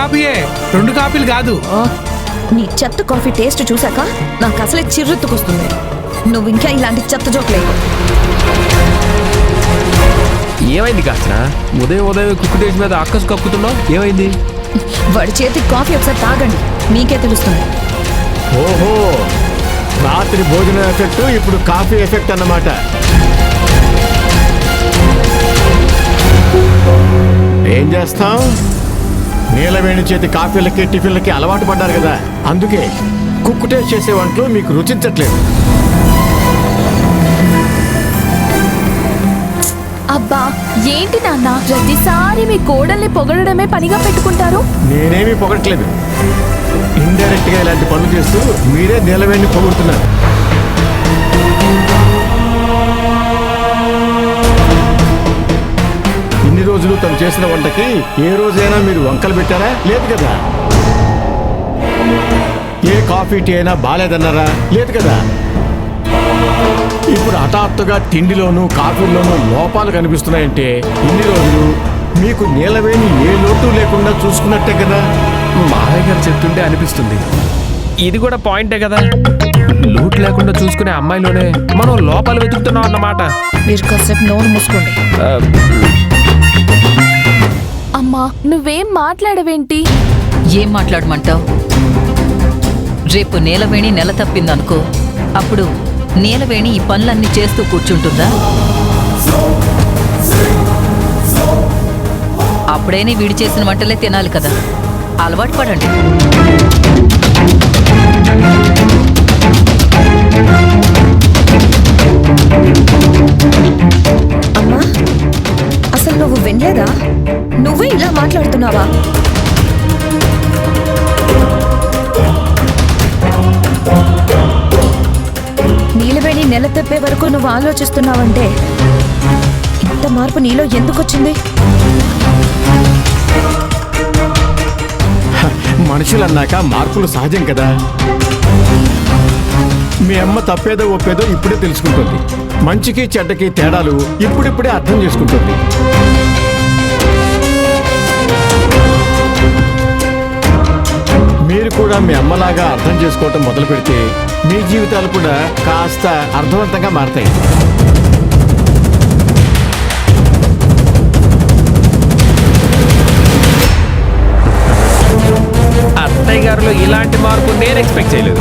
కాఫీయే, 2 కాఫీలు కాదు. నీ చెత్త కాఫీ టేస్ట్ చూసాక నాకు అసలే చిర్రెత్తుకొస్తుంది. నువ్వు ఇంకా ఇలాంటి చెత్త జోక్లేవు. ఏమైంది కాస్త ఉదయం కుక్కు టేస్ట్ మీద అక్కసు కక్కుతున్నావు? ఏమైంది? వాడి చేతి కాఫీ ఒకసారి తాగండి, మీకే తెలుస్తుంది. ఓహో, రాత్రి భోజనం ఎఫెక్ట్ ఇప్పుడు కాఫీ ఎఫెక్ట్ అన్నమాట. ఏం చేస్తాం, నీలవేణి చేతి కాఫీలకి టిఫిన్లకి అలవాటు పడ్డారు కదా, అందుకే కుక్కు టేస్ట్ చేసే వంటలు మీకు రుచించట్లేదు. అబ్బా ఏంటి నాన్న, ప్రతిసారి మీ కోడల్ని పొగడమే పనిగా పెట్టుకుంటారు. నేనేమీ పొగట్లేదు, ఇండైరెక్ట్ గా ఇలాంటి పనులు చేస్తూ మీరే నీలవేణిని పొగుడుతున్నారు. ఇన్ని రోజులు తను చేసిన వంటకి ఏ రోజైనా మీరు వంకలు పెట్టారా? లేదు కదా. ఏ కాఫీ టీ అయినా బాలేదన్నారా? లేదు కదా. ఇప్పుడు హఠాత్తుగా తిండిలోనూ కాఫీల్లోనూ లోపాలు కనిపిస్తున్నాయంటే ఇన్ని రోజులు మీకు నీలవేణి ఏ లోటు లేకుండా చూసుకున్నట్టే కదా. మావయ్య గారు చెప్తుంటే అనిపిస్తుంది, ఇది కూడా పాయింటే కదా. లోటు లేకుండా చూసుకునే అమ్మాయిలోనే మనం లోపాలు వెతుకుతున్నాం అన్నమాట. మీరు కాసేపు నోరు మూసుకోండి. అమ్మా నువ్వేం మాట్లాడవేంటి? ఏం మాట్లాడమంటావు? రేపు నీలవేణి నెల తప్పిందనుకో, అప్పుడు నీలవేణి ఈ పనులన్నీ చేస్తూ కూర్చుంటుందా? అప్పుడైనా వీడి చేసిన వంటలే తినాలి కదా. అలవాటు పడండి. అమ్మా, అసలు నువ్వు వినలేదా? నువ్వే ఇలా మాట్లాడుతున్నావా? నీలవేణి నెల తప్పే వరకు నువ్వు ఆలోచిస్తున్నావంటే ఇంత మార్పు నీలో ఎందుకు వచ్చింది? మనుషులన్నాక మార్పులు సహజం కదా. మీ అమ్మ తప్పేదో ఒప్పేదో ఇప్పుడే తెలుసుకుంటుంది. మంచికి చెడ్డకి తేడాలు ఇప్పుడిప్పుడే అర్థం చేసుకుంటుంది. మీరు కూడా మీ అమ్మలాగా అర్థం చేసుకోవటం మొదలు పెడితే మీ జీవితాలు కూడా కాస్త అర్థవంతంగా మారతాయి. అత్తయ్య గారిలో ఇలాంటి మార్పు నేను ఎక్స్పెక్ట్ చేయలేదు.